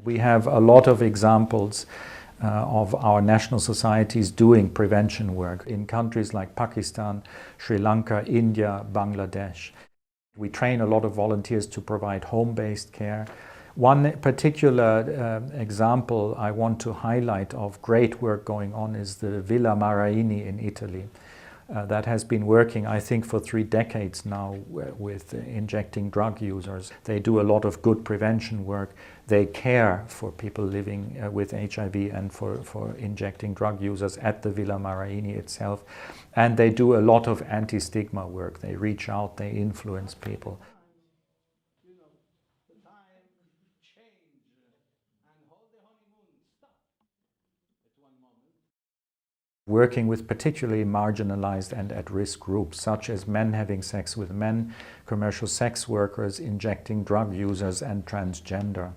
We have a lot of examples of our national societies doing prevention work in countries like Pakistan, Sri Lanka, India, Bangladesh. We train a lot of volunteers to provide home-based care. One particular example I want to highlight of great work going on is the Villa Maraini in Italy. That has been working, I think, for 3 decades now with injecting drug users. They do a lot of good prevention work. They care for people living with HIV and for injecting drug users at the Villa Maraini itself. And they do a lot of anti-stigma work. They reach out, they influence people. Working with particularly marginalized and at-risk groups, such as men having sex with men, commercial sex workers, injecting drug users, and transgender.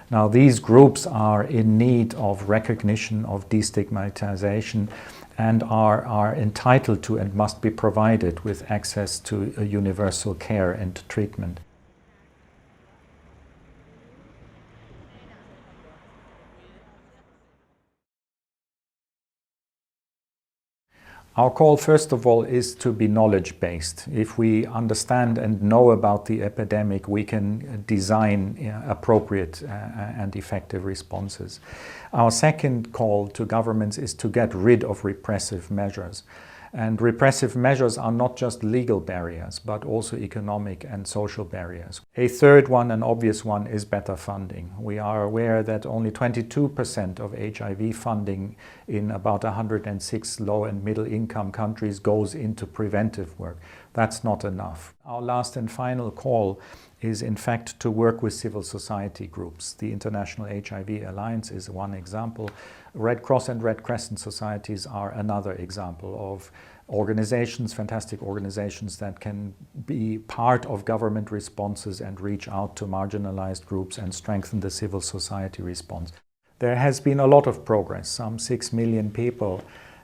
Now, these groups are in need of recognition, of destigmatization, and are entitled to and must be provided with access to a universal care and treatment. Our call, first of all, is to be knowledge-based. If we understand and know about the epidemic, we can design appropriate and effective responses. Our second call to governments is to get rid of repressive measures. And repressive measures are not just legal barriers, but also economic and social barriers. A third one, an obvious one, is better funding. We are aware that only 22% of HIV funding in about 106 low and middle income countries goes into preventive work. That's not enough. Our last and final call is in fact to work with civil society groups. The International HIV Alliance is one example. Red Cross and Red Crescent societies are another example of organizations, fantastic organizations that can be part of government responses and reach out to marginalized groups and strengthen the civil society response. There has been a lot of progress. Some 6 million people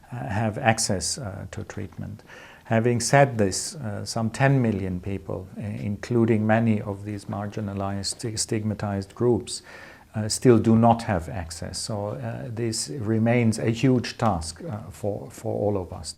have access to treatment. Having said this, some 10 million people, including many of these marginalized, stigmatized groups, still do not have access. So this remains a huge task for all of us.